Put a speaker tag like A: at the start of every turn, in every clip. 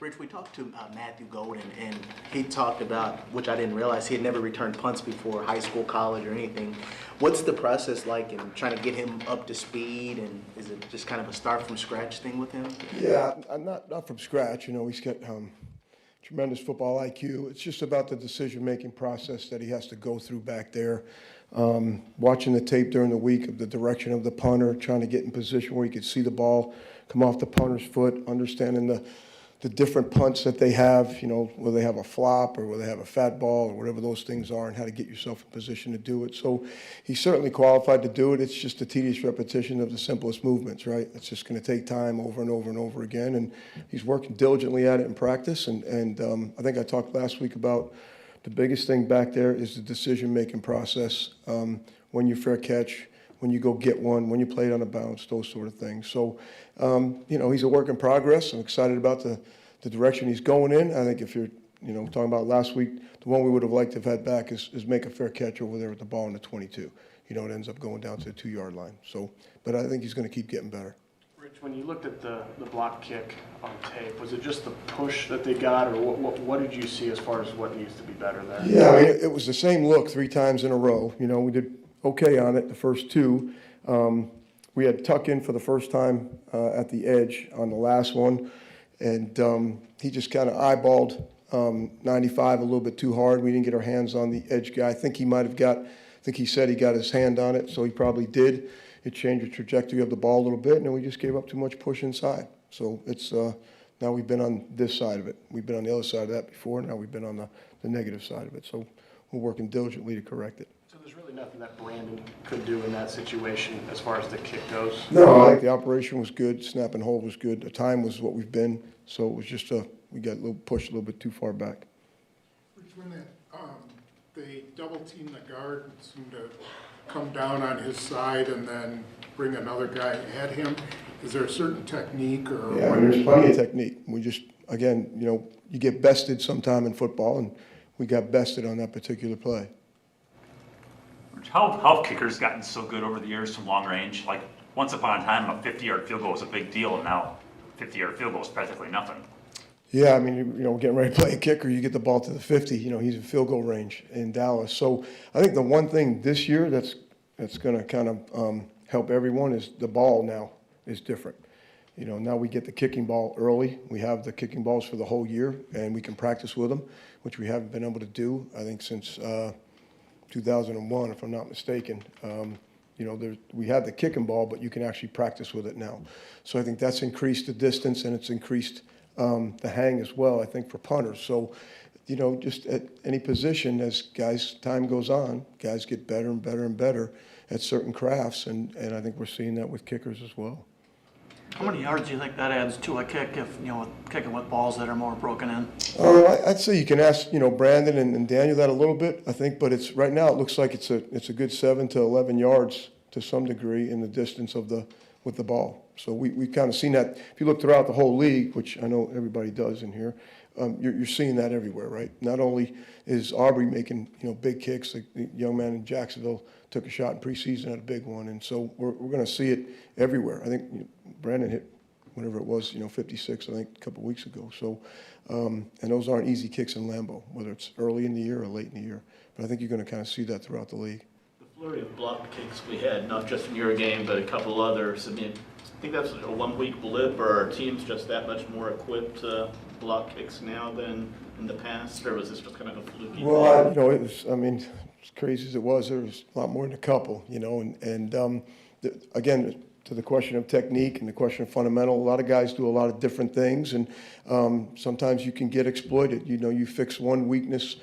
A: Rich, we talked to Matthew Golden, and he talked about, which I didn't realize, he had never returned punts before, high school, college, or anything. What's the process like in trying to get him up to speed, and is it just kind of a start from scratch thing with him?
B: Yeah, not from scratch. He's got tremendous football IQ. It's just about the decision-making process that he has to go through back there. Watching the tape during the week of the direction of the punter, trying to get in position where he could see the ball come off the punter's foot, understanding the different punts that they have, whether they have a flop or whether they have a fat ball or whatever those things are, and how to get yourself in position to do it. So he's certainly qualified to do it. It's just a tedious repetition of the simplest movements, right? It's just going to take time over and over and over again, and he's working diligently at it in practice. And I think I talked last week about the biggest thing back there is the decision-making process, when you fair catch, when you go get one, when you play it on a bounce, those sort of things. So, he's a work in progress. I'm excited about the direction he's going in. I think if you're, talking about last week, the one we would have liked to have had back is make a fair catch over there with the ball in the 22. It ends up going down to the 2-yard line. So, but I think he's going to keep getting better.
C: Rich, when you looked at the block kick on tape, was it just the push that they got, or what did you see as far as what needs to be better there?
B: Yeah, I mean, it was the same look 3 times in a row. We did okay on it the first 2. We had tuck in for the first time at the edge on the last one, and he just kind of eyeballed 95 a little bit too hard. We didn't get our hands on the edge guy. I think he said he got his hand on it, so he probably did. It changed the trajectory of the ball a little bit, and then we just gave up too much push inside. So it's now we've been on this side of it. We've been on the other side of that before. Now we've been on the negative side of it. So we're working diligently to correct it.
C: So there's really nothing that Brandon could do in that situation as far as the kick goes?
B: No, I think the operation was good. Snap and hold was good. The time was what we've been. So it was just we got a little pushed a little bit too far back.
D: When they double team the guard, seem to come down on his side and then bring another guy at him. Is there a certain technique or?
B: Yeah, there's plenty of technique. We just, again, you get bested sometime in football, and we got bested on that particular play.
E: How have kickers gotten so good over the years from long range? Like, once upon a time, a 50-yard field goal was a big deal, and now 50-yard field goal is practically nothing.
B: Yeah, I mean, getting ready to play a kicker, you get the ball to the 50. He's in field goal range in Dallas. So I think the one thing this year that's going to kind of help everyone is the ball now is different. Now we get the kicking ball early. We have the kicking balls for the whole year, and we can practice with them, which we haven't been able to do, I think, since 2001, if I'm not mistaken. We have the kicking ball, but you can actually practice with it now. So I think that's increased the distance, and it's increased the hang as well, I think, for punters. So, just at any position, as time goes on, guys get better and better and better at certain crafts, and I think we're seeing that with kickers as well.
F: How many yards do you think that adds to a kick if, kicking with balls that are more broken in?
B: I'd say you can ask, Brandon and Daniel that a little bit, I think, but right now it looks like it's a good 7 to 11 yards to some degree in the distance with the ball. So we've kind of seen that. If you look throughout the whole league, which I know everybody does in here, you're seeing that everywhere, right? Not only is Aubrey making, big kicks, the young man in Jacksonville took a shot in preseason at a big one, and so we're going to see it everywhere. I think Brandon hit whatever it was, 56, I think, a couple of weeks ago. So, and those aren't easy kicks in Lambeau, whether it's early in the year or late in the year. But I think you're going to kind of see that throughout the league.
G: The flurry of block kicks we had, not just in your game, but a couple others. I mean, I think that's a 1-week blip, or are teams just that much more equipped to block kicks now than in the past, or was this just kind of a fluky thing?
B: Well, it was, as crazy as it was, there was a lot more than a couple, again, to the question of technique and the question of fundamental, a lot of guys do a lot of different things, and sometimes you can get exploited. You fix one weakness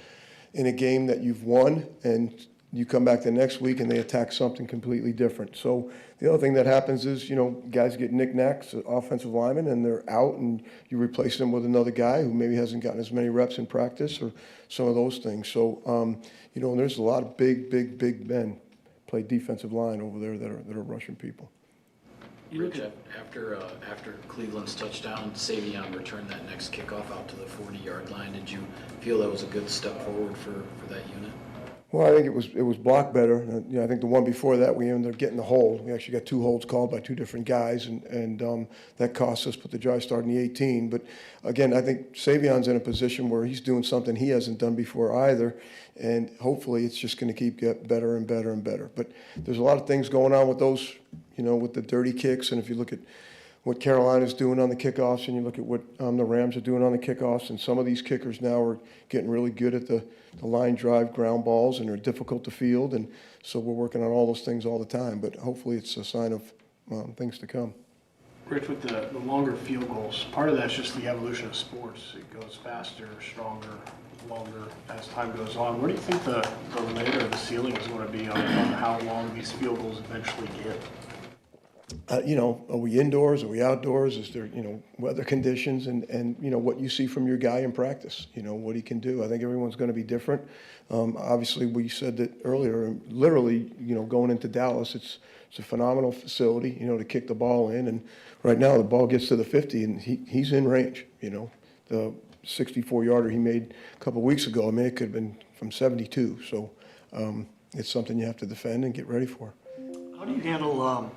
B: in a game that you've won, and you come back the next week and they attack something completely different. So the other thing that happens is, guys get knickknacks, offensive linemen, and they're out, and you replace them with another guy who maybe hasn't gotten as many reps in practice or some of those things. So, and there's a lot of big men play defensive line over there that are rushing people.
H: Rich, after Cleveland's touchdown, Savion returned that next kickoff out to the 40-yard line. Did you feel that was a good step forward for that unit?
B: Well, I think it was blocked better. I think the one before that, we ended up getting the hold. We actually got 2 holds called by 2 different guys, and that cost us, put the drive start in the 18. But again, I think Savion's in a position where he's doing something he hasn't done before either, and hopefully it's just going to keep getting better and better and better. But there's a lot of things going on with those, with the dirty kicks, and if you look at what Carolina's doing on the kickoffs, and you look at what the Rams are doing on the kickoffs, and some of these kickers now are getting really good at the line drive ground balls, and they're difficult to field, and so we're working on all those things all the time, but hopefully it's a sign of things to come.
C: Rich, with the longer field goals, part of that's just the evolution of sports. It goes faster, stronger, longer as time goes on. Where do you think the limit or the ceiling is going to be on how long these field goals eventually get?
B: Are we indoors? Are we outdoors? Is there, weather conditions and what you see from your guy in practice, what he can do. I think everyone's going to be different. Obviously, we said that earlier, literally, going into Dallas, it's a phenomenal facility, to kick the ball in. And right now the ball gets to the 50 and he's in range, the 64-yarder he made a couple of weeks ago, it could have been from 72. So it's something you have to defend and get ready for.
F: How do you handle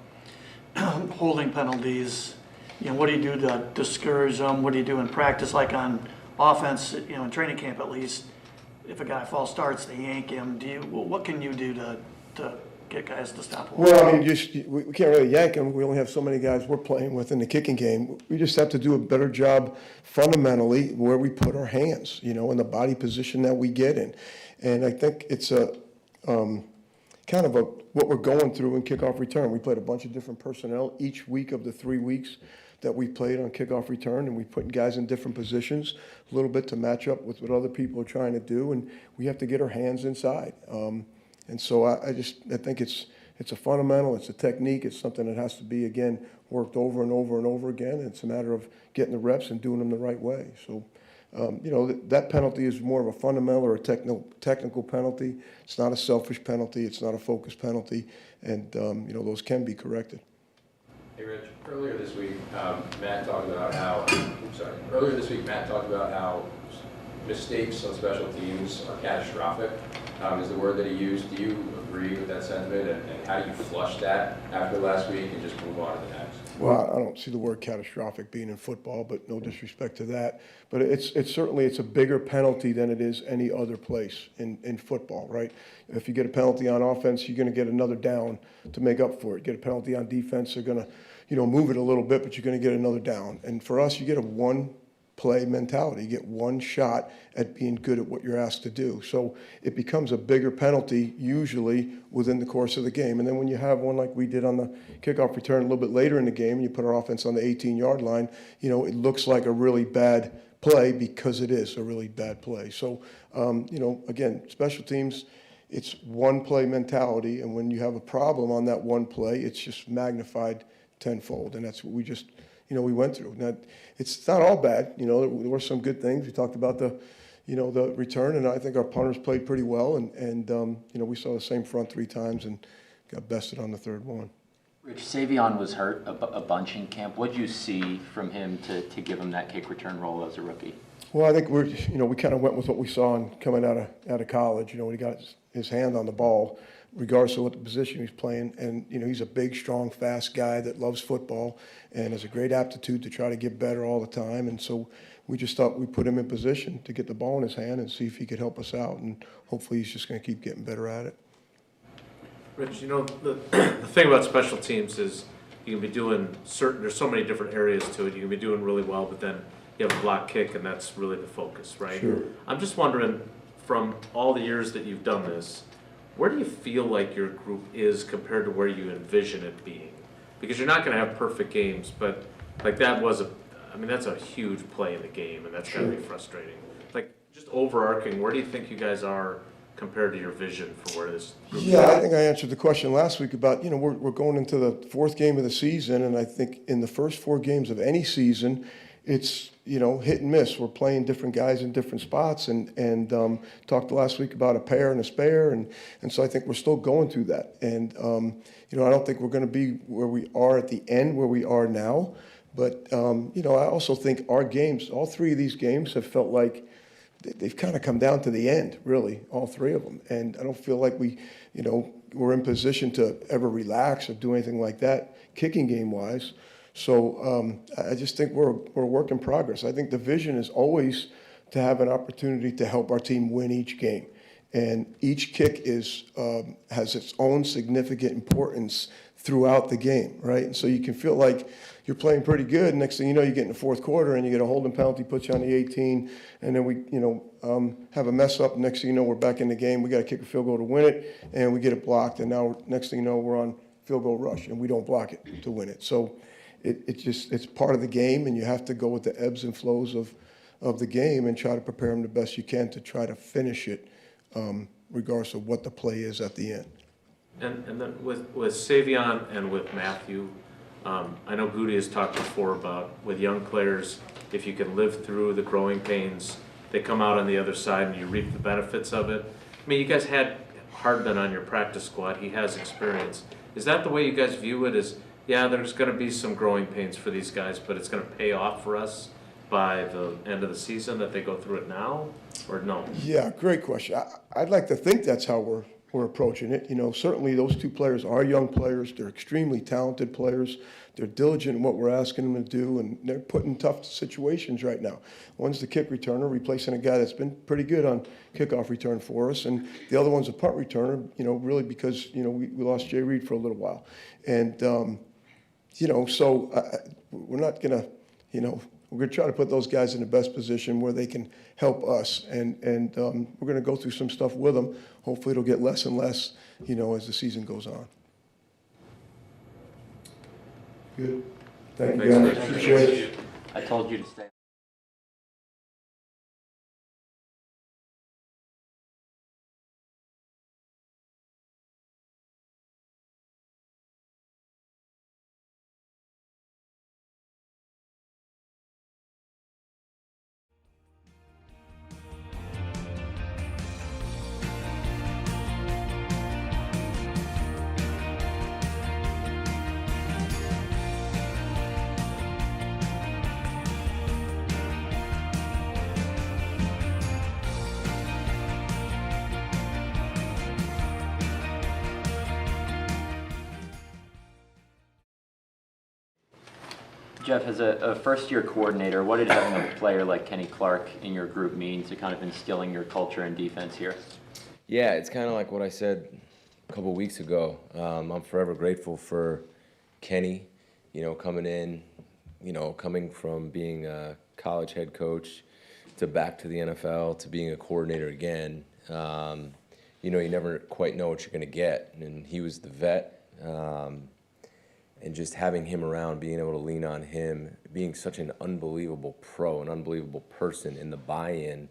F: holding penalties? What do you do to discourage them? What do you do in practice, like on offense, in training camp at least? If a guy false starts, they yank him. What can you do to get guys to stop holding?
B: Well, we can't really yank them. We only have so many guys we're playing with in the kicking game. We just have to do a better job fundamentally where we put our hands, in the body position that we get in. And I think it's what we're going through in kickoff return. We played a bunch of different personnel each week of the 3 weeks that we played on kickoff return, and we put guys in different positions a little bit to match up with what other people are trying to do, and we have to get our hands inside. And so I think it's a fundamental, it's a technique, it's something that has to be, again, worked over and over and over again. And it's a matter of getting the reps and doing them the right way. So, that penalty is more of a fundamental or a technical penalty. It's not a selfish penalty. It's not a focused penalty. And, those can be corrected.
I: Hey, Rich. Earlier this week, Matt talked about how mistakes on special teams are catastrophic. Is the word that he used. Do you agree with that sentiment? And how do you flush that after last week and just move on to the next?
B: Well, I don't see the word catastrophic being in football, but no disrespect to that. But it's certainly a bigger penalty than it is any other place in football, right? If you get a penalty on offense, you're going to get another down to make up for it. Get a penalty on defense, they're going to, move it a little bit, but you're going to get another down. And for us, you get a one-play mentality. You get one shot at being good at what you're asked to do. So it becomes a bigger penalty usually within the course of the game. And then when you have one like we did on the kickoff return a little bit later in the game, and you put our offense on the 18-yard line, it looks like a really bad play because it is a really bad play. So, again, special teams, it's one-play mentality. And when you have a problem on that one play, it's just magnified tenfold. And that's what we just we went through. Now, it's not all bad. There were some good things. We talked about the return, and I think our punters played pretty well. And we saw the same front 3 times and got bested on the third one.
J: Rich, Savion was hurt a bunch in camp. What did you see from him to give him that kick return role as a rookie?
B: Well, I think we kind of went with what we saw coming out of college. When he got his hand on the ball, regardless of what the position he's playing. And, he's a big, strong, fast guy that loves football and has a great aptitude to try to get better all the time. And so we just thought we'd put him in position to get the ball in his hand and see if he could help us out. And hopefully he's just going to keep getting better at it.
K: Rich, the thing about special teams is you can be doing there's so many different areas to it. You can be doing really well, but then you have a block kick, and that's really the focus, right?
B: Sure.
K: I'm just wondering, from all the years that you've done this, where do you feel like your group is compared to where you envision it being? Because you're not going to have perfect games, but like that's a huge play in the game, and that's got to be frustrating. Like, just overarching, where do you think you guys are compared to your vision for where this group is?
B: I think I answered the question last week about, we're going into the 4th game of the season, and I think in the first 4 games of any season, it's, hit and miss. We're playing different guys in different spots and talked last week about a pair and a spare. And so I think we're still going through that. And, I don't think we're going to be where we are at the end, where we are now. But, I also think our games, all 3 of these games have felt like they've kind of come down to the end, really, all three of them. And I don't feel like we're in position to ever relax or do anything like that, kicking game-wise. So I just think we're a work in progress. I think the vision is always to have an opportunity to help our team win each game. And each kick has its own significant importance throughout the game, right? And so you can feel like you're playing pretty good. Next thing you know, you get in the fourth quarter and you get a holding penalty, put you on the 18, and then we, have a mess up. Next thing you know, we're back in the game. We got to kick a field goal to win it, and we get it blocked. And now, next thing you know, we're on field goal rush, and we don't block it to win it. So it's part of the game, and you have to go with the ebbs and flows of the game and try to prepare them the best you can to try to finish it, regardless of what the play is at the end.
K: And then with Savion and with Matthew, I know Goody has talked before about with young players, if you can live through the growing pains, they come out on the other side and you reap the benefits of it. I mean, you guys had Hardman on your practice squad. He has experience. Is that the way you guys view it? Is, yeah, there's going to be some growing pains for these guys, but it's going to pay off for us by the end of the season that they go through it now, or no?
B: Yeah, great question. I'd like to think that's how we're approaching it. Certainly those two players are young players. They're extremely talented players. They're diligent in what we're asking them to do, and they're put in tough situations right now. One's the kick returner, replacing a guy that's been pretty good on kickoff return for us, and the other one's a punt returner, really because, we lost Jay Reed for a little while. And, so we're not going to, we're going to try to put those guys in the best position where they can help us. And we're going to go through some stuff with them. Hopefully it'll get less and less, as the season goes on. Good. Thank you, guys. Appreciate it.
J: I told you to stay. Jeff, as a first-year coordinator, what did having a player like Kenny Clark in your group mean to kind of instilling your culture and defense here?
L: Yeah, it's kind of like what I said a couple weeks ago. I'm forever grateful for Kenny, coming in, coming from being a college head coach to back to the NFL to being a coordinator again. You never quite know what you're going to get, and he was the vet. And just having him around, being able to lean on him, being such an unbelievable pro, an unbelievable person in the buy-in,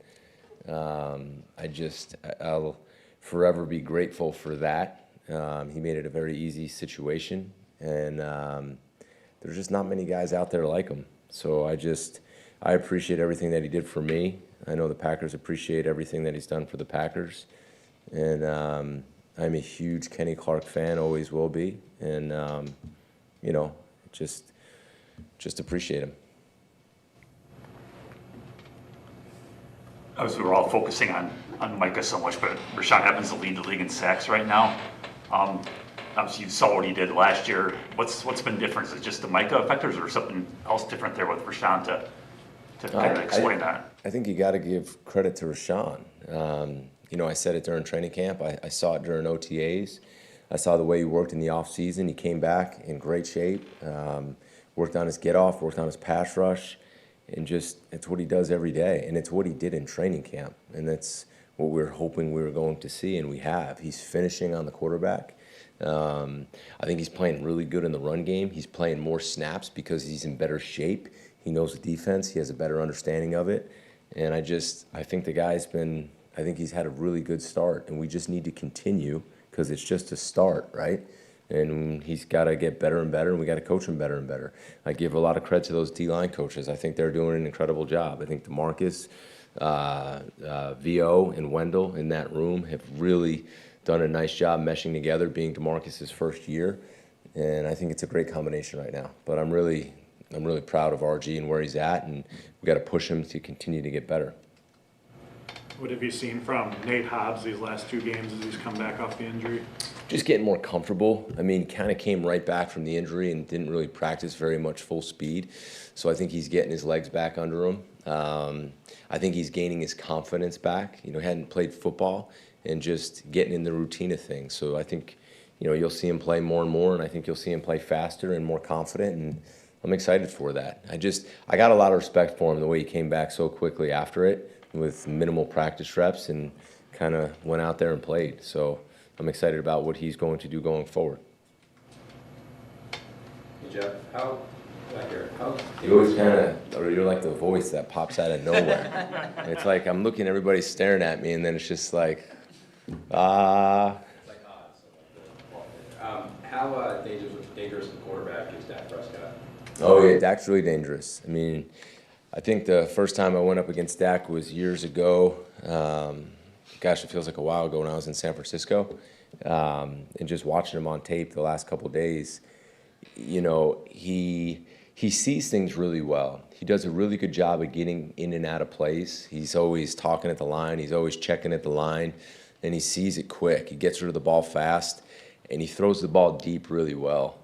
L: I'll forever be grateful for that. He made it a very easy situation, and there's just not many guys out there like him. So I appreciate everything that he did for me. I know the Packers appreciate everything that he's done for the Packers. And I'm a huge Kenny Clark fan, always will be. And, just appreciate him.
E: Obviously, we're all focusing on Micah so much, but Rashaan happens to lead the league in sacks right now. Obviously, you saw what he did last year. What's been different? Is it just the Micah effect, or is there something else different there with Rashaan to kind of explain that?
L: I think you got to give credit to Rashaan. I said it during training camp. I saw it during OTAs. I saw the way he worked in the offseason. He came back in great shape, worked on his get-off, worked on his pass rush, and it's what he does every day. And it's what he did in training camp. And that's what we were hoping we were going to see, and we have. He's finishing on the quarterback. I think he's playing really good in the run game. He's playing more snaps because he's in better shape. He knows the defense. He has a better understanding of it. And I think the guy's he's had a really good start, and we just need to continue because it's just a start, right? And he's got to get better and better, and we got to coach him better and better. I give a lot of credit to those D-line coaches. I think they're doing an incredible job. I think DeMarcus, Vo, and Wendell in that room have really done a nice job meshing together, being DeMarcus's first year. And I think it's a great combination right now. But I'm really proud of RG and where he's at, and we got to push him to continue to get better.
M: What have you seen from Nate Hobbs these last 2 games as he's come back off the injury?
L: Just getting more comfortable. I mean, kind of came right back from the injury and didn't really practice very much full speed. So I think he's getting his legs back under him. I think he's gaining his confidence back. You know, he hadn't played football and just getting in the routine of things. So I think, you know, you'll see him play more and more, and I think you'll see him play faster and more confident, and I'm excited for that. I got a lot of respect for him, the way he came back so quickly after it with minimal practice reps and kind of went out there and played. So I'm excited about what he's going to do going forward.
I: Hey Jeff, how
L: You always kind of, or you're like the voice that pops out of nowhere. It's like I'm looking, everybody's staring at me, and then it's just like,
I: how dangerous the quarterback is Dak Prescott?
L: Oh yeah, Dak's really dangerous. I mean, I think the first time I went up against Dak was years ago. Gosh, it feels like a while ago when I was in San Francisco. And just watching him on tape the last couple of days, you know, he sees things really well. He does a really good job of getting in and out of plays. He's always talking at the line. He's always checking at the line, and he sees it quick. He gets rid of the ball fast, and he throws the ball deep really well.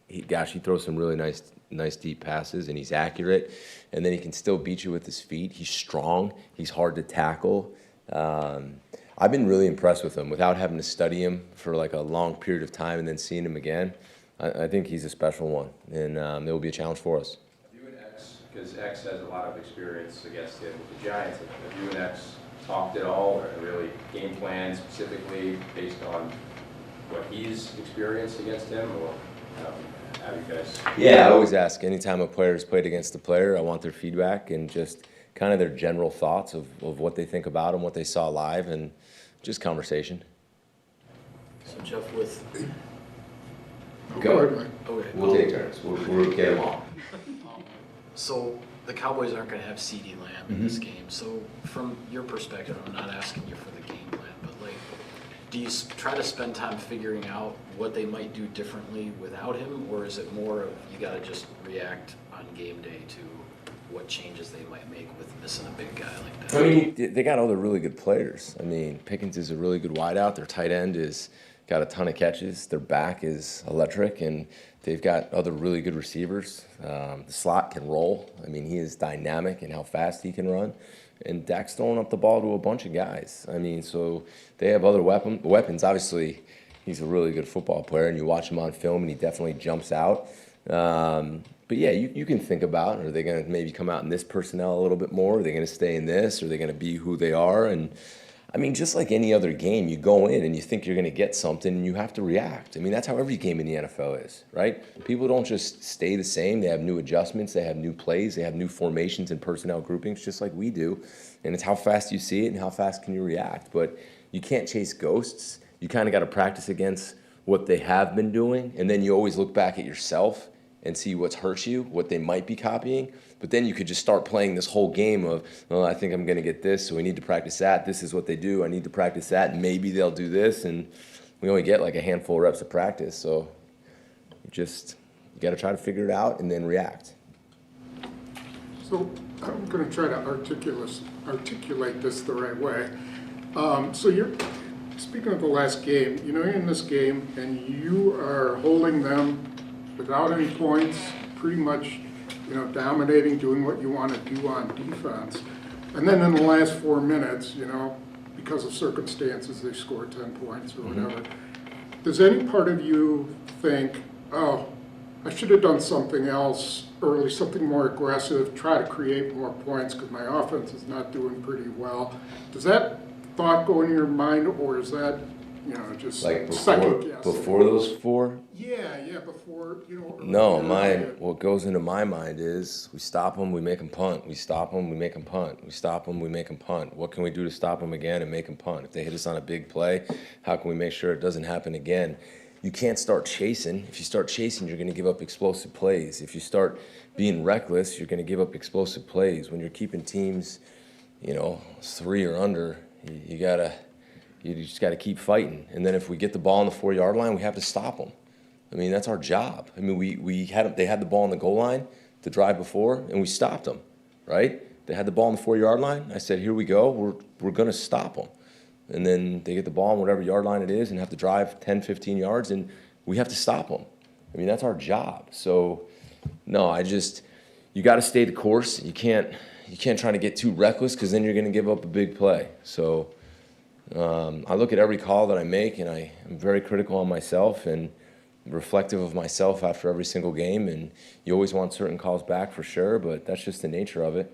L: He throws some really nice deep passes, and he's accurate. And then he can still beat you with his feet. He's strong. He's hard to tackle. I've been really impressed with him without having to study him for like a long period of time and then seeing him again. I think he's a special one, and it will be a challenge for us.
I: Have you and X, because X has a lot of experience against him with the Giants, have you and X talked at all or really game plan specifically based on what he's experienced against him, or have you guys?
L: Yeah, I always ask anytime a player's played against a player, I want their feedback and just kind of their general thoughts of what they think about him, what they saw live, and just conversation.
H: So Jeff, with
L: Go.
H: Okay.
L: We'll take turns. We'll get them all.
H: So the Cowboys aren't going to have CeeDee Lamb in this game. So from your perspective, I'm not asking you for the game plan, but like, do you try to spend time figuring out what they might do differently without him, or is it more of you got to just react on game day to what changes they might make with missing a big guy like that?
L: I mean, they got other really good players. I mean, Pickens is a really good wideout. Their tight end is got a ton of catches. Their back is electric, and they've got other really good receivers. The slot can roll. I mean, he is dynamic in how fast he can run. And Dak's throwing up the ball to a bunch of guys. I mean, so they have other weapons. Obviously, he's a really good football player, and you watch him on film, and he definitely jumps out. But yeah, you can think about, are they going to maybe come out in this personnel a little bit more? Are they going to stay in this? Are they going to be who they are? And I mean, just like any other game, you go in and you think you're going to get something, and you have to react. I mean, that's how every game in the NFL is, right? People don't just stay the same. They have new adjustments. They have new plays. They have new formations and personnel groupings, just like we do. And it's how fast you see it and how fast can you react. But you can't chase ghosts. You kind of got to practice against what they have been doing, and then you always look back at yourself and see what's hurt you, what they might be copying. But then you could just start playing this whole game of, oh, I think I'm going to get this, so we need to practice that. This is what they do. I need to practice that, and maybe they'll do this. And we only get like a handful of reps of practice, so you got to try to figure it out and then react.
D: So I'm going to try to articulate this the right way. So you're speaking of the last game. You know, you're in this game, and you are holding them without any points, pretty much, you know, dominating, doing what you want to do on defense. And then in the last 4 minutes, you know, because of circumstances, they score 10 points or whatever. Does any part of you think, oh, I should have done something else early, something more aggressive, try to create more points because my offense is not doing pretty well? Does that thought go in your mind, or is that, you know, just
L: Like
D: second guess?
L: before those 4?
D: Yeah, before, you know.
L: No, what goes into my mind is we stop them, we make them punt. We stop them, we make them punt. We stop them, we make them punt. What can we do to stop them again and make them punt? If they hit us on a big play, how can we make sure it doesn't happen again? You can't start chasing. If you start chasing, you're going to give up explosive plays. If you start being reckless, you're going to give up explosive plays. When you're keeping teams, you know, 3 or under, you just got to keep fighting. And then if we get the ball on the 4-yard line, we have to stop them. I mean, that's our job. I mean, they had the ball on the goal line the drive before, and we stopped them, right? They had the ball on the 4-yard line. I said, here we go. We're going to stop them. And then they get the ball on whatever yard line it is and have to drive 10, 15 yards, and we have to stop them. I mean, that's our job. So, no, you got to stay the course. You can't try to get too reckless because then you're going to give up a big play. So I look at every call that I make, and I am very critical on myself and reflective of myself after every single game. And you always want certain calls back for sure, but that's just the nature of it.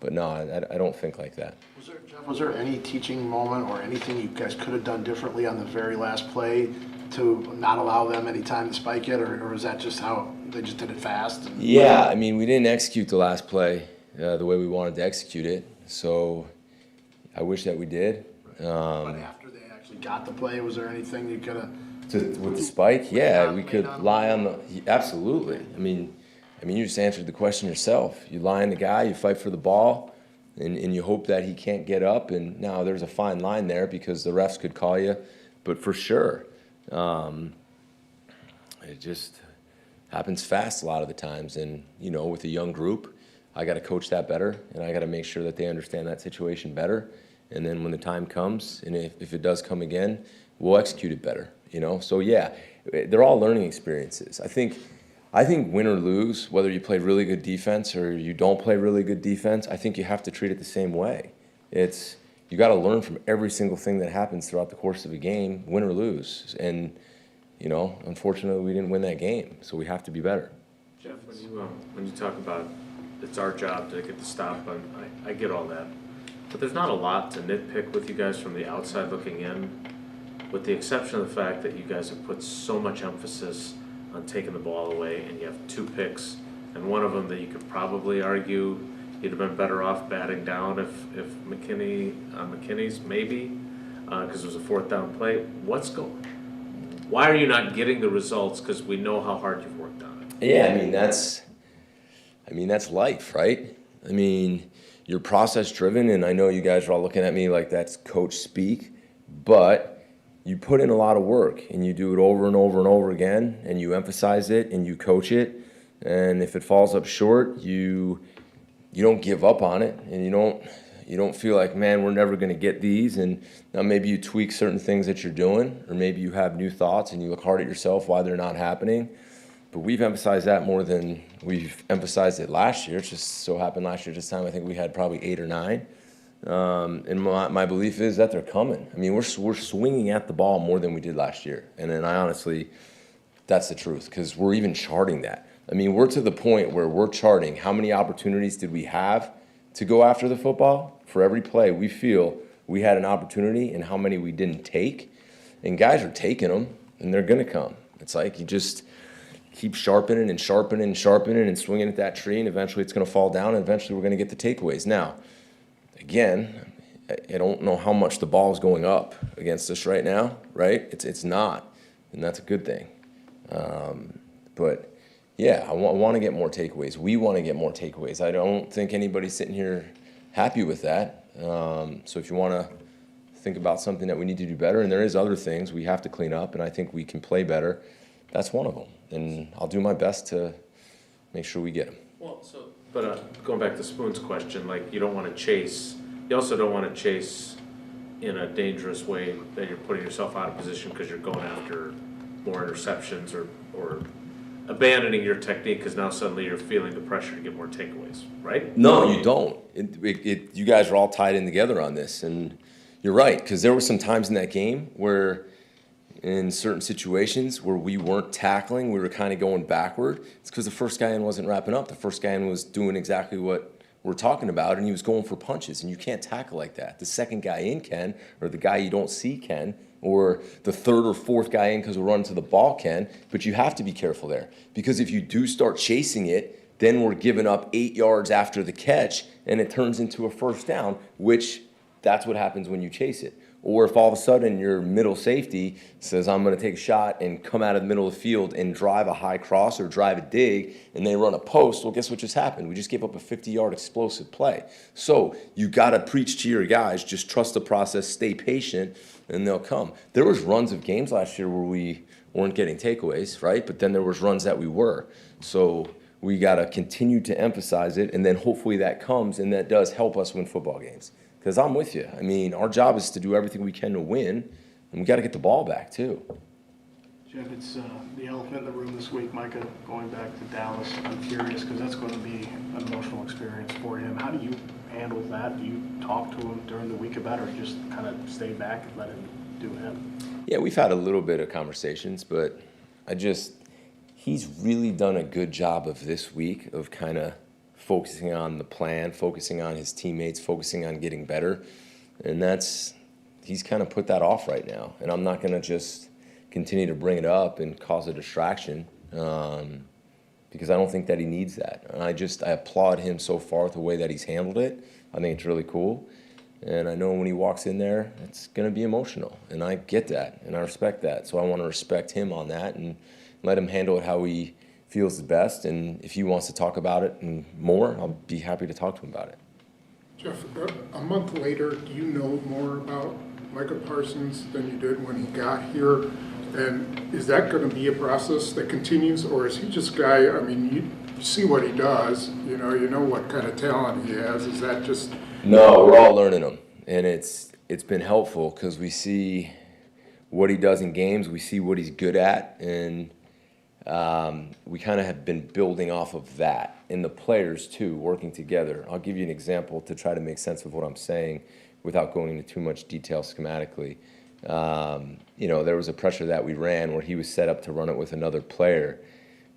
L: But no, I don't think like that.
C: Jeff, was there any teaching moment or anything you guys could have done differently on the very last play to not allow them any time to spike it, or is that just how they just did it fast?
L: Yeah, I mean, we didn't execute the last play the way we wanted to execute it, so I wish that we did.
C: But after they actually got the play, was there anything you could have?
L: With the spike, yeah, we could lie on the, absolutely. I mean, you just answered the question yourself. You lie on the guy, you fight for the ball, and you hope that he can't get up. And now there's a fine line there because the refs could call you. But for sure, it just happens fast a lot of the times. And, with a young group, I got to coach that better, and I got to make sure that they understand that situation better. And then when the time comes, and if it does come again, we'll execute it better, So, yeah, they're all learning experiences. I think win or lose, whether you play really good defense or you don't play really good defense, I think you have to treat it the same way. You got to learn from every single thing that happens throughout the course of a game, win or lose. And, unfortunately, we didn't win that game, so we have to be better.
K: Jeff, when you talk about it's our job to get the stop, I get all that. But there's not a lot to nitpick with you guys from the outside looking in, with the exception of the fact that you guys have put so much emphasis on taking the ball away, and you have 2 picks, and one of them that you could probably argue you'd have been better off batting down if McKinney's maybe, because it was a 4th down play. Why are you not getting the results? Because we know how hard you've worked on it.
L: Yeah, I mean that's life, right? I mean, you're process driven, and I know you guys are all looking at me like that's coach speak, but you put in a lot of work, and you do it over and over and over again, and you emphasize it, and you coach it, and if it falls up short, you don't give up on it, and you don't feel like, man, we're never going to get these, and now maybe you tweak certain things that you're doing, or maybe you have new thoughts, and you look hard at yourself why they're not happening. But we've emphasized that more than we've emphasized it last year. It just so happened last year this time I think we had probably 8 or 9. And my belief is that they're coming. I mean, we're swinging at the ball more than we did last year. And then that's the truth, because we're even charting that. I mean, we're to the point where we're charting how many opportunities did we have to go after the football. For every play, we feel we had an opportunity and how many we didn't take. And guys are taking them, and they're going to come. It's like you just keep sharpening and sharpening and sharpening and swinging at that tree, and eventually it's going to fall down, and eventually we're going to get the takeaways. Now, again, I don't know how much the ball is going up against us right now, right? It's not, and that's a good thing. But, yeah, I want to get more takeaways. We want to get more takeaways. I don't think anybody's sitting here happy with that. So if you want to think about something that we need to do better, and there is other things we have to clean up, and I think we can play better, that's one of them. And I'll do my best to make sure we get them.
K: But going back to Spoon's question, like you don't want to chase. You also don't want to chase in a dangerous way that you're putting yourself out of position because you're going after more interceptions or abandoning your technique because now suddenly you're feeling the pressure to get more takeaways, right?
L: No, you don't. You guys are all tied in together on this, and you're right, because there were some times in that game where in certain situations where we weren't tackling, we were kind of going backward. It's because the first guy in wasn't wrapping up. The first guy in was doing exactly what we're talking about, and he was going for punches, and you can't tackle like that. The second guy in can, or the guy you don't see can, or the third or fourth guy in because we're running to the ball can, but you have to be careful there. Because if you do start chasing it, then we're giving up 8 yards after the catch, and it turns into a first down, which that's what happens when you chase it. Or if all of a sudden your middle safety says, I'm going to take a shot and come out of the middle of the field and drive a high cross or drive a dig, and they run a post, well, guess what just happened? We just gave up a 50-yard explosive play. So you got to preach to your guys, just trust the process, stay patient, and they'll come. There was runs of games last year where we weren't getting takeaways, right? But then there was runs that we were. So we got to continue to emphasize it, and then hopefully that comes, and that does help us win football games. Because I'm with you. I mean, our job is to do everything we can to win, and we got to get the ball back too.
C: Jeff, it's the elephant in the room this week, Micah, going back to Dallas. I'm curious because that's going to be an emotional experience for him. How do you handle that? Do you talk to him during the week about it, or just kind of stay back and let him do him?
L: Yeah, we've had a little bit of conversations, but he's really done a good job of this week of kind of focusing on the plan, focusing on his teammates, focusing on getting better. And he's kind of put that off right now. And I'm not going to just continue to bring it up and cause a distraction because I don't think that he needs that. And I applaud him so far with the way that he's handled it. I think it's really cool. And I know when he walks in there, it's going to be emotional. And I get that, and I respect that. So I want to respect him on that and let him handle it how he feels the best. And if he wants to talk about it and more, I'll be happy to talk to him about it.
D: Jeff, a month later, do you know more about Micah Parsons than you did when he got here? And is that going to be a process that continues, or is he just a guy, I mean, you see what he does, you know what kind of talent he has. Is that just...
L: No, we're all learning him. And it's been helpful because we see what he does in games, we see what he's good at, and we kind of have been building off of that. And the players, too, working together. I'll give you an example to try to make sense of what I'm saying without going into too much detail schematically. There was a pressure that we ran where he was set up to run it with another player,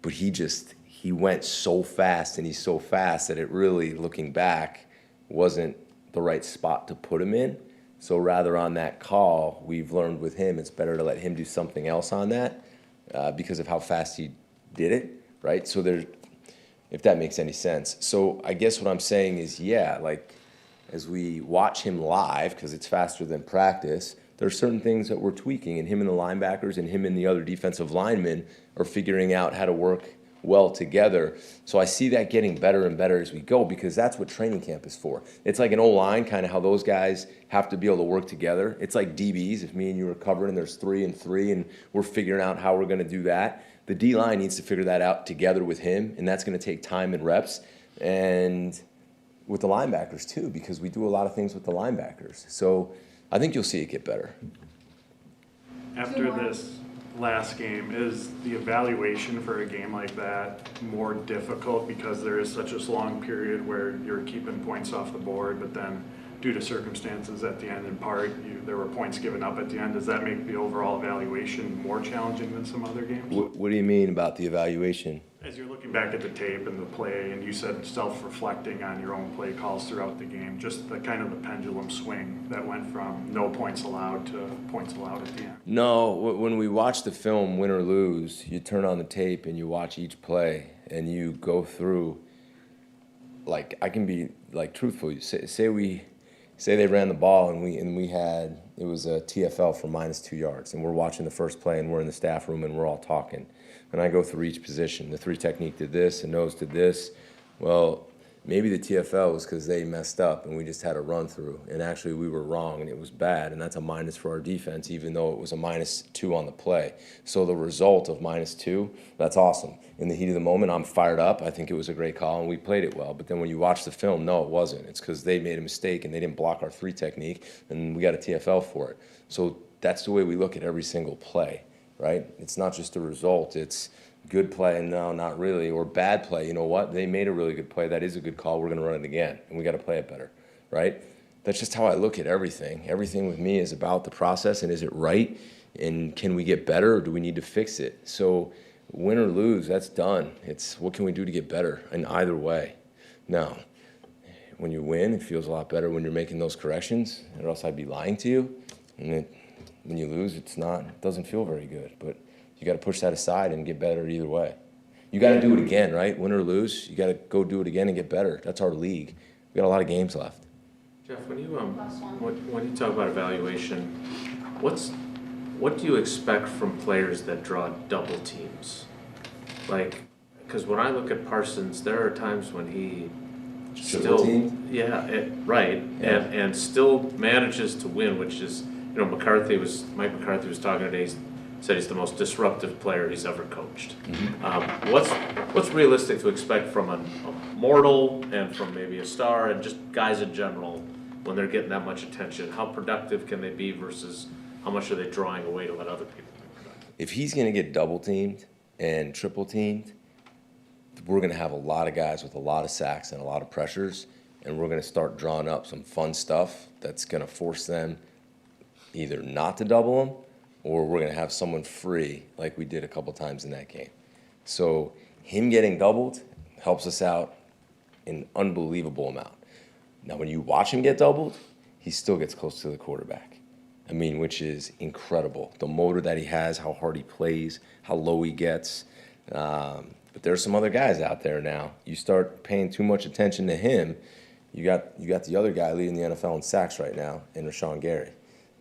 L: but he went so fast, and he's so fast that it really, looking back, wasn't the right spot to put him in. So rather on that call, we've learned with him, it's better to let him do something else on that because of how fast he did it, right? So if that makes any sense. So I guess what I'm saying is, as we watch him live, because it's faster than practice, there are certain things that we're tweaking, and him and the linebackers and him and the other defensive linemen are figuring out how to work well together. So I see that getting better and better as we go, because that's what training camp is for. It's like an O-line, kind of how those guys have to be able to work together. It's like DBs. If me and you are covering and there's 3 and 3 and we're figuring out how we're going to do that, the D-line needs to figure that out together with him, and that's going to take time and reps. And with the linebackers too, because we do a lot of things with the linebackers. So I think you'll see it get better.
M: After this last game, is the evaluation for a game like that more difficult because there is such a long period where you're keeping points off the board, but then due to circumstances at the end, in part, there were points given up at the end? Does that make the overall evaluation more challenging than some other games?
L: What do you mean about the evaluation?
M: As you're looking back at the tape and the play, and you said self-reflecting on your own play calls throughout the game, just the kind of the pendulum swing that went from no points allowed to points allowed at the end.
L: No, when we watch the film, win or lose, you turn on the tape and you watch each play and you go through, I can be truthful. Say they ran the ball and we had, it was a TFL for -2 yards, and we're watching the first play and we're in the staff room and we're all talking. And I go through each position. The 3 technique did this, and nose did this. Well, maybe the TFL was because they messed up and we just had a run through. And actually we were wrong and it was bad, and that's a minus for our defense, even though it was a -2 on the play. So the result of -2, that's awesome. In the heat of the moment, I'm fired up. I think it was a great call and we played it well. But then when you watch the film, no, it wasn't. It's because they made a mistake and they didn't block our 3 technique, and we got a TFL for it. So that's the way we look at every single play. Right? It's not just a result. It's good play, and no, not really, or bad play. You know what? They made a really good play. That is a good call. We're going to run it again, and we got to play it better. Right? That's just how I look at everything. Everything with me is about the process, and is it right? And can we get better, or do we need to fix it? So win or lose, that's done. It's what can we do to get better in either way. Now, when you win, it feels a lot better when you're making those corrections, or else I'd be lying to you. And when you lose, it doesn't feel very good, but you got to push that aside and get better either way. You got to do it again, right? Win or lose, you got to go do it again and get better. That's our league. We got a lot of games left.
K: Jeff, when you talk about evaluation, what do you expect from players that draw double teams? Because when I look at Parsons, there are times when he still, right, yeah. And still manages to win, which is, Mike McCarthy was talking today. said he's the most disruptive player he's ever coached. What's realistic to expect from a mortal and from maybe a star and just guys in general when they're getting that much attention? How productive can they be versus how much are they drawing away to let other people be productive?
L: If he's going to get double teamed and triple teamed, we're going to have a lot of guys with a lot of sacks and a lot of pressures, and we're going to start drawing up some fun stuff that's going to force them either not to double him, or we're going to have someone free like we did a couple times in that game. So him getting doubled helps us out an unbelievable amount. Now, when you watch him get doubled, he still gets close to the quarterback. I mean, which is incredible. The motor that he has, how hard he plays, how low he gets. But there's some other guys out there now. You start paying too much attention to him, you got the other guy leading the NFL in sacks right now, in Rashawn Gary.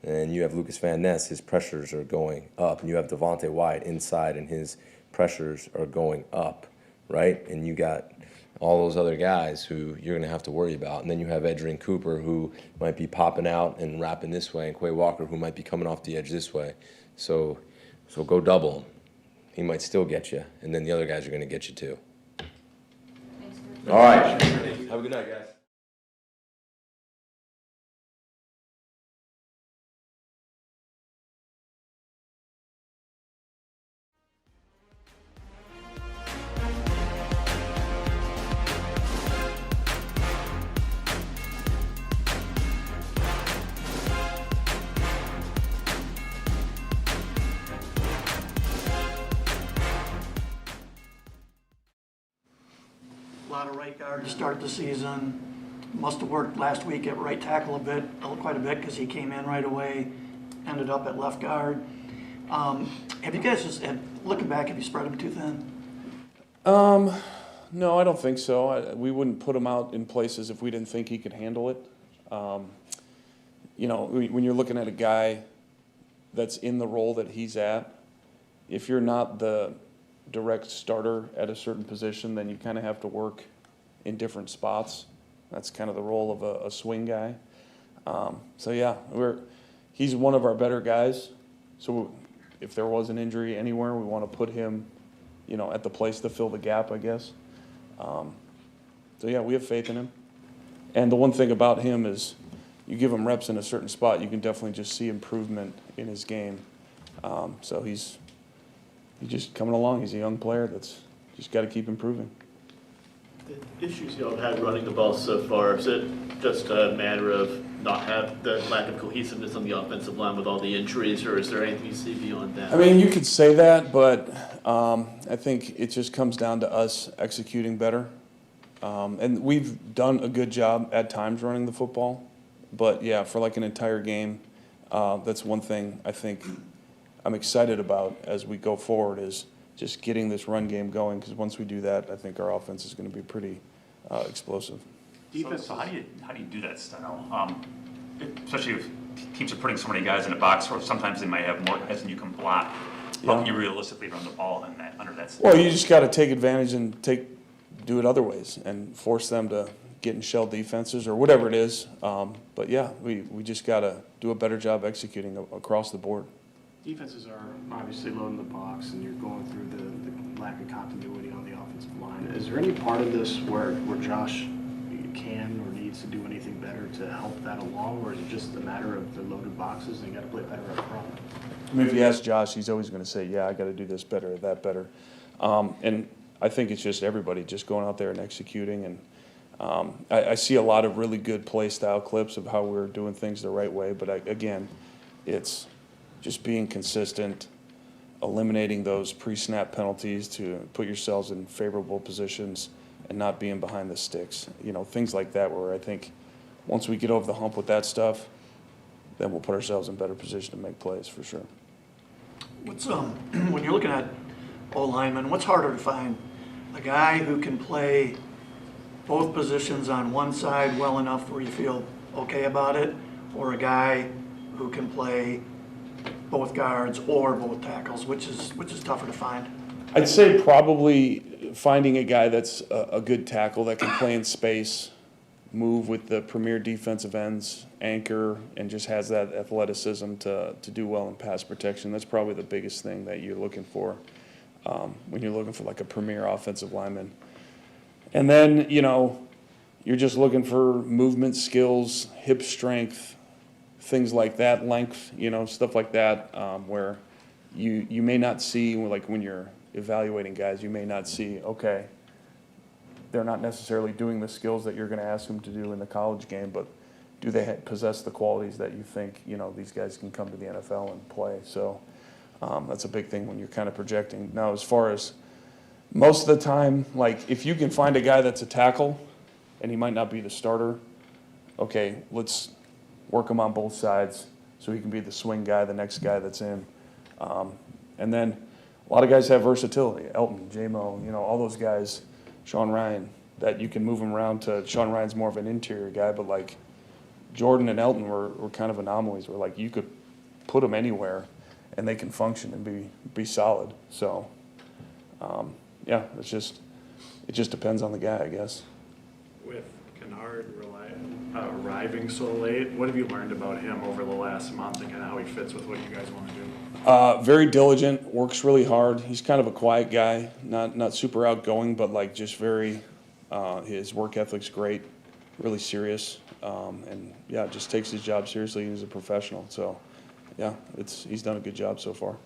L: And you have Lucas Van Ness, his pressures are going up. And you have Devontae Wyatt inside, and his pressures are going up, right? And you got all those other guys who you're going to have to worry about. And then you have Edgerrin Cooper, who might be popping out and wrapping this way, and Quay Walker, who might be coming off the edge this way. So go double him. He might still get you, and then the other guys are going to get you too. All right. Have a good night, guys.
F: A lot of right guard to start the season. Must have worked last week at right tackle quite a bit, because he came in right away, ended up at left guard. Have you guys looking back, have you spread him too thin?
N: No, I don't think so. We wouldn't put him out in places if we didn't think he could handle it. When you're looking at a guy that's in the role that he's at, if you're not the direct starter at a certain position, then you kind of have to work in different spots. That's kind of the role of a swing guy. He's one of our better guys. So if there was an injury anywhere, we want to put him, at the place to fill the gap, I guess. We have faith in him. And the one thing about him is you give him reps in a certain spot, you can definitely just see improvement in his game. He's just coming along. He's a young player that's just got to keep improving.
G: The issues y'all have had running the ball so far, is it just a matter of not have the lack of cohesiveness on the offensive line with all the injuries, or is there anything you see beyond that?
N: I mean, you could say that, but I think it just comes down to us executing better. And we've done a good job at times running the football. But, yeah, for like an entire game, that's one thing I think I'm excited about as we go forward, is just getting this run game going, because once we do that, I think our offense is going to be pretty explosive.
E: So how do you do that, Steno? Especially if teams are putting so many guys in a box, or sometimes they might have more guys than you can block. How can you realistically run the ball under that scenario?
N: Well, you just got to take advantage and do it other ways and force them to get in shell defenses or whatever it is. But yeah, we just got to do a better job executing across the board.
C: Defenses are obviously loading the box, and you're going through the lack of continuity on the offensive line. Is there any part of this where Josh can or needs to do anything better to help that along, or is it just a matter of the loaded boxes and you got to play better up front?
N: I mean, if you ask Josh, he's always going to say, yeah, I got to do this better or that better. And I think it's just everybody just going out there and executing. And I see a lot of really good play style clips of how we're doing things the right way. But again, it's just being consistent, eliminating those pre-snap penalties to put yourselves in favorable positions, and not being behind the sticks. Things like that, where I think once we get over the hump with that stuff, then we'll put ourselves in better position to make plays for sure.
F: What's when you're looking at O-linemen, what's harder to find? A guy who can play both positions on one side well enough where you feel okay about it, or a guy who can play both guards or both tackles, which is tougher to find?
N: I'd say probably finding a guy that's a good tackle that can play in space move with the premier defensive ends, anchor, and just has that athleticism to do well in pass protection. That's probably the biggest thing that you're looking for when you're looking for like a premier offensive lineman. And then, you know, you're just looking for movement skills, hip strength, things like that, length, you know, stuff like that, where you may not see, like when you're evaluating guys, you may not see, okay, they're not necessarily doing the skills that you're going to ask them to do in the college game, but do they possess the qualities that you think, you know, these guys can come to the NFL and play? So that's a big thing when you're kind of projecting. Now, as far as most of the time, like if you can find a guy that's a tackle and he might not be the starter, okay, let's work him on both sides so he can be the swing guy, the next guy that's in. And then a lot of guys have versatility. Elton, J-Mo, you know, all those guys, Sean Ryan, that you can move him around to. Sean Ryan's more of an interior guy, but like Jordan and Elton were kind of anomalies where like you could put them anywhere and they can function and be solid. So, yeah, it just depends on the guy, I guess.
M: With Kennard arriving so late, what have you learned about him over the last month and kind of how he fits with what you guys want to do?
N: Very diligent, works really hard. He's kind of a quiet guy, not super outgoing, but like just very, his work ethic's great, really serious, and yeah, just takes his job seriously. He's a professional, so yeah, he's done a good job so far.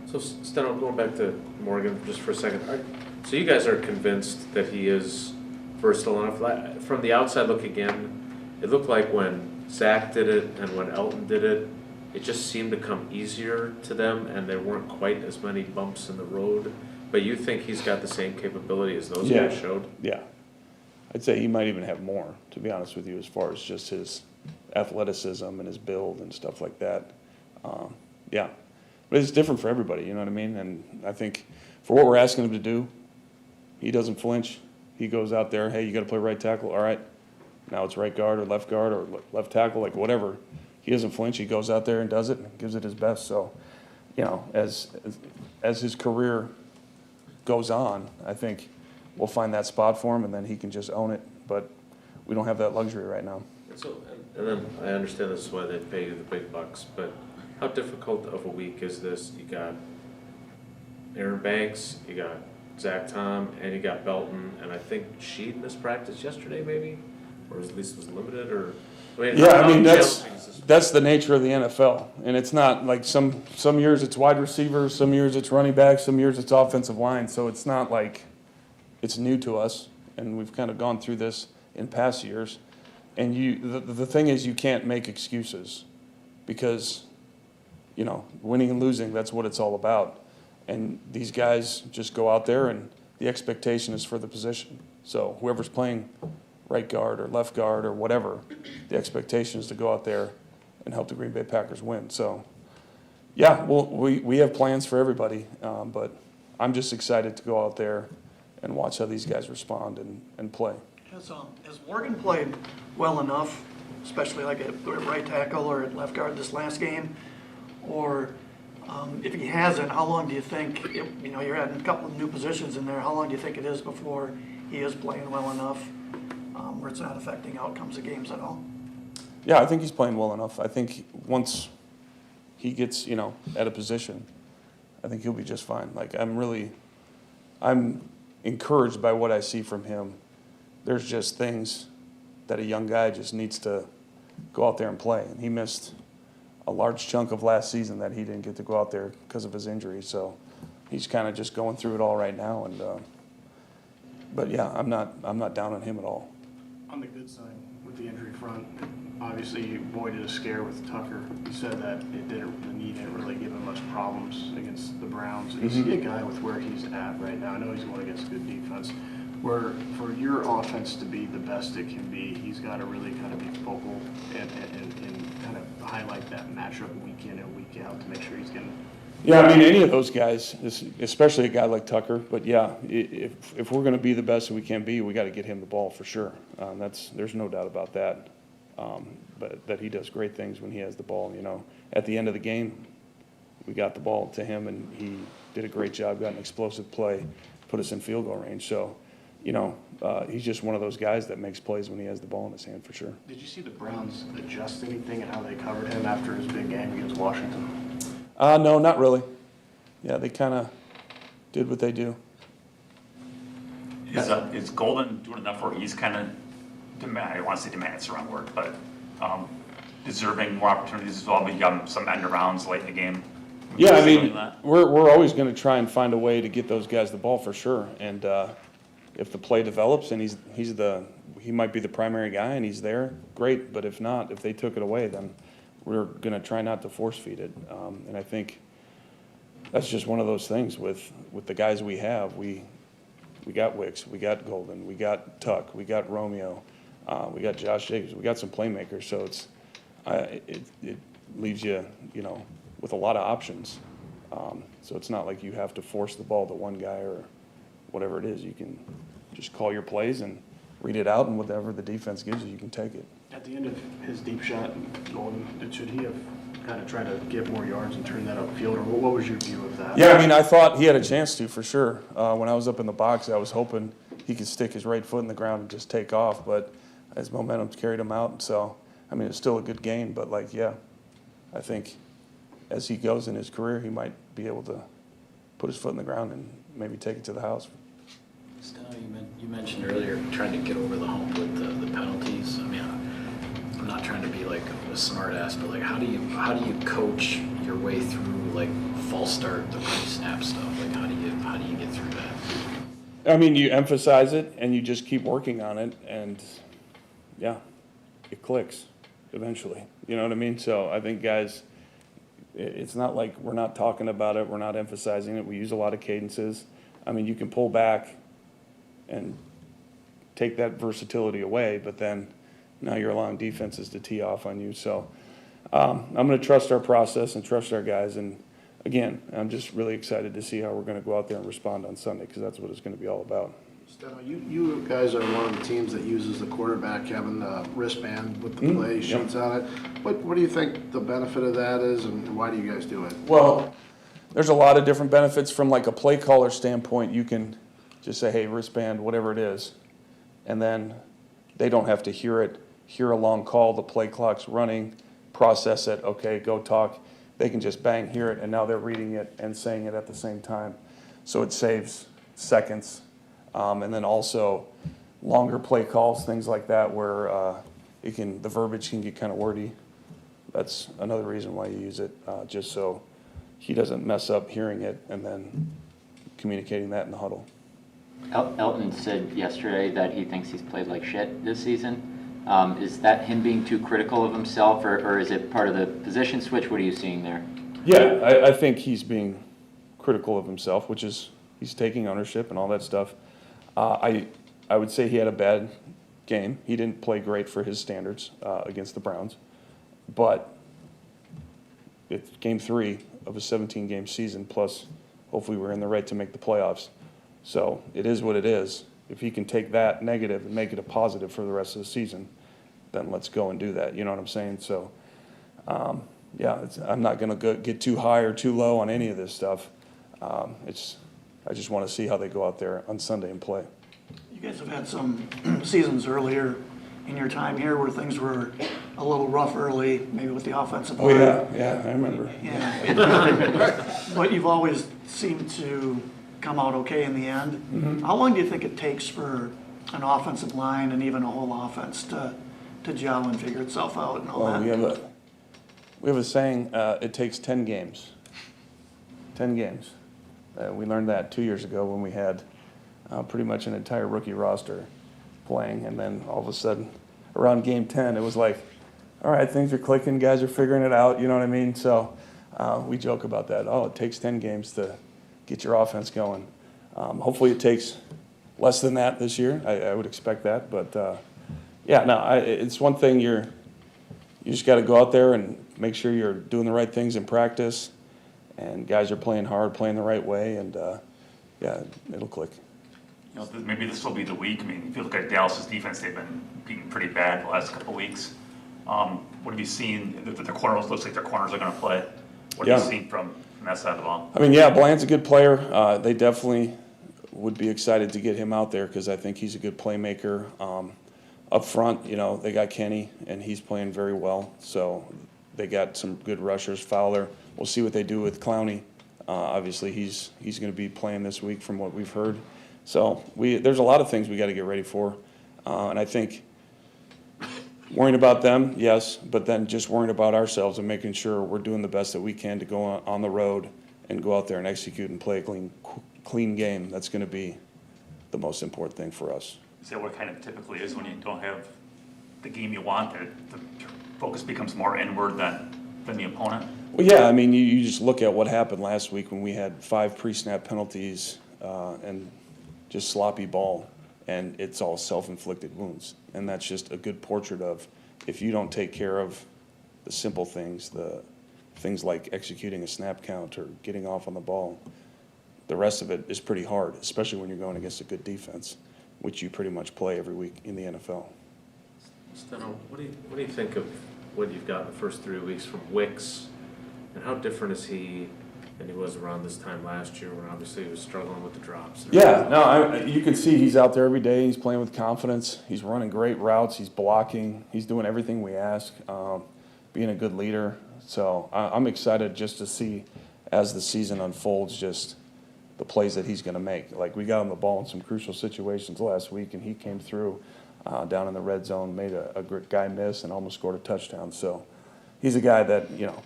K: So Steno, going back to Morgan just for a second, so you guys are convinced that he is versatile enough? From the outside looking in, it looked like when Zach did it and when Elton did it, it just seemed to come easier to them and there weren't quite as many bumps in the road. But you think he's got the same capability as those guys showed?
N: Yeah. I'd say he might even have more, to be honest with you, as far as just his athleticism and his build and stuff like that. Yeah. But it's different for everybody, you know what I mean? And I think for what we're asking him to do, he doesn't flinch. He goes out there, hey, you got to play right tackle. All right. Now it's right guard or left tackle, like whatever. He doesn't flinch. He goes out there and does it and gives it his best. So, you know, as his career goes on, I think we'll find that spot for him and then he can just own it. But we don't have that luxury right now.
K: So, and then I understand this is why they pay you the big bucks, but how difficult of a week is this? You got Aaron Banks, you got Zach Tom, and you got Belton, and I think Sheed missed practice yesterday, maybe, or at least was limited, or.
N: That's the nature of the NFL, and it's not like some years it's wide receivers, some years it's running back, some years it's offensive line. So it's not like it's new to us, and we've kind of gone through this in past years. And the thing is, you can't make excuses because, you know, winning and losing, that's what it's all about. And these guys just go out there, and the expectation is for the position. So whoever's playing right guard or left guard or whatever, the expectation is to go out there and help the Green Bay Packers win. So, yeah, we have plans for everybody, but I'm just excited to go out there and watch how these guys respond and play.
F: Has Morgan played well enough, especially like at right tackle or at left guard this last game? Or if he hasn't, how long do you think, you know, you're adding a couple of new positions in there, how long do you think it is before he is playing well enough where it's not affecting outcomes of games at all?
N: Yeah, I think he's playing well enough. I think once he gets, you know, at a position, I think he'll be just fine. Like, I'm encouraged by what I see from him. There's just things that a young guy just needs to go out there and play. And he missed a large chunk of last season that he didn't get to go out there because of his injury. So he's kind of just going through it all right now. And but yeah, I'm not down on him at all.
C: On the good side, with the injury front, obviously you avoided a scare with Tucker. You said that the knee didn't really give him much problems against the Browns. You see a guy with where he's at right now. I know he's going against good defense. Where for your offense to be the best it can be, he's got to really kind of be focal and kind of highlight that matchup week in and week out to make sure he's getting.
N: Yeah, I mean, any of those guys, especially a guy like Tucker. But yeah, if we're going to be the best that we can be, we got to get him the ball for sure. There's no doubt about that. But that he does great things when he has the ball. You know, at the end of the game, we got the ball to him, and he did a great job, got an explosive play, put us in field goal range. So, he's just one of those guys that makes plays when he has the ball in his hand, for sure.
C: Did you see the Browns adjust anything and how they covered him after his big game against Washington?
N: No, not really. Yeah, they kind of did what they do.
E: Is Golden doing enough where he's kind of, I don't want to say demand's the wrong word, but deserving more opportunities as well? Maybe some end arounds late in the game.
N: Yeah, I mean,
E: That?
N: we're always going to try and find a way to get those guys the ball for sure. And if the play develops and he might be the primary guy and he's there, great. But if not, if they took it away, then we're going to try not to force feed it. And I think that's just one of those things with the guys we have. We got Wicks, we got Golden, we got Tuck, we got Romeo, we got Josh Jacobs, we got some playmakers. So it leaves you, with a lot of options. So it's not like you have to force the ball to one guy or whatever it is. You can just call your plays and read it out, and whatever the defense gives you, you can take it.
C: At the end of his deep shot, Golden, should he have kind of tried to get more yards and turn that upfield, or what was your view of that?
N: Yeah, I mean, I thought he had a chance to, for sure. When I was up in the box, I was hoping he could stick his right foot in the ground and just take off, but his momentum carried him out. So, I mean, it's still a good game, but I think as he goes in his career, he might be able to put his foot in the ground and maybe take it to the house.
H: Steno, you mentioned earlier trying to get over the hump with the penalties. I mean, I'm not trying to be like a smart ass, but like how do you coach your way through like false start, the pre-snap stuff? Like how do you get through that?
N: I mean, you emphasize it and you just keep working on it, and it clicks eventually. You know what I mean? So I think guys, it's not like we're not talking about it, we're not emphasizing it. We use a lot of cadences. I mean, you can pull back and take that versatility away, but then now you're allowing defenses to tee off on you. So I'm going to trust our process and trust our guys. And again, I'm just really excited to see how we're going to go out there and respond on Sunday, because that's what it's going to be all about.
C: Steno, you guys are one of the teams that uses the quarterback having the wristband with the play sheets on it. What do you think the benefit of that is, and why do you guys do it?
N: Well, there's a lot of different benefits from like a play caller standpoint. You can just say, hey, wristband, whatever it is, and then they don't have to hear a long call, the play clock's running, process it, okay, go talk. They can just bang, hear it, and now they're reading it and saying it at the same time. So it saves seconds. And then also longer play calls, things like that, where the verbiage can get kind of wordy. That's another reason why you use it, just so he doesn't mess up hearing it and then communicating that in the huddle.
J: Elton said yesterday that he thinks he's played like shit this season. Is that him being too critical of himself, or is it part of the position switch? What are you seeing there?
N: Yeah, I think he's being critical of himself, which is he's taking ownership and all that stuff. I would say he had a bad game. He didn't play great for his standards against the Browns, but it's game 3 of a 17-game season, plus hopefully we're in the right to make the playoffs. So it is what it is. If he can take that negative and make it a positive for the rest of the season, then let's go and do that. You know what I'm saying? So, I'm not going to get too high or too low on any of this stuff. I just want to see how they go out there on Sunday and play.
F: You guys have had some seasons earlier in your time here where things were a little rough early, maybe with the offensive line.
N: Oh, yeah, I remember.
F: Yeah. But you've always seemed to come out okay in the end.
N: Mm-hmm.
F: How long do you think it takes for an offensive line and even a whole offense to gel and figure itself out and all that?
N: We have a saying, it takes 10 games. 10 games. We learned that 2 years ago when we had pretty much an entire rookie roster playing, and then all of a sudden, around game 10, it was like, all right, things are clicking, guys are figuring it out, you know what I mean? So we joke about that. Oh, it takes 10 games to get your offense going. Hopefully it takes less than that this year. I would expect that, but it's one thing you just got to go out there and make sure you're doing the right things in practice, and guys are playing hard, playing the right way, and it'll click.
E: Maybe this will be the week. I mean, if you look at Dallas's defense, they've been being pretty bad the last couple of weeks. What have you seen? The corners, looks like their corners are going to play. What have you seen from that side of the ball?
N: I mean, Bland's a good player. They definitely would be excited to get him out there because I think he's a good playmaker. Up front, you know, they got Kenny, and he's playing very well. So they got some good rushers. Fowler, we'll see what they do with Clowney. Obviously, he's going to be playing this week from what we've heard. So there's a lot of things we got to get ready for. And I think worrying about them, yes, but then just worrying about ourselves and making sure we're doing the best that we can to go on the road and go out there and execute and play a clean game. That's going to be the most important thing for us.
E: Is that what kind of typically is when you don't have the game you want, that the focus becomes more inward than the opponent?
N: Well, yeah, I mean, you just look at what happened last week when we had 5 pre-snap penalties and just sloppy ball, and it's all self-inflicted wounds. And that's just a good portrait of if you don't take care of the simple things, the things like executing a snap count or getting off on the ball, the rest of it is pretty hard, especially when you're going against a good defense, which you pretty much play every week in the NFL.
K: Steno, what do you think of what you've got in the first 3 weeks from Wicks, and how different is he than he was around this time last year when obviously he was struggling with the drops?
N: Yeah, no, you can see he's out there every day. He's playing with confidence. He's running great routes. He's blocking. He's doing everything we ask, being a good leader. So I'm excited just to see as the season unfolds just the plays that he's going to make. Like, we got him the ball in some crucial situations last week, and he came through down in the red zone, made a great guy miss, and almost scored a touchdown. So he's a guy that, you know,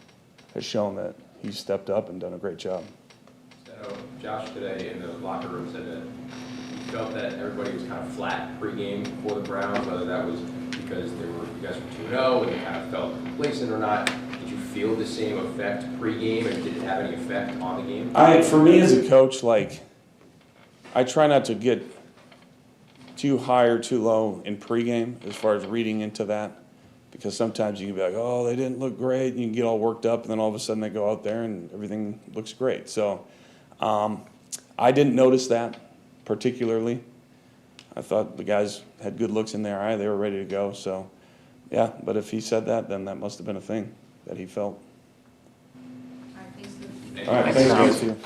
N: has shown that he's stepped up and done a great job.
I: So Josh today in the locker room said that he felt that everybody was kind of flat pregame for the Browns, whether that was because you guys were 2-0 and they kind of felt complacent or not. Did you feel the same effect pregame, and did it have any effect on the game?
N: For me as a coach, like, I try not to get too high or too low in pregame as far as reading into that, because sometimes you can be like, oh, they didn't look great, and you can get all worked up, and then all of a sudden they go out there and everything looks great. So I didn't notice that particularly. I thought the guys had good looks in their eye. They were ready to go. So, yeah, but if he said that, then that must have been a thing that he felt.
O: All right, thanks, Luke.
N: All right, thanks, guys. See you.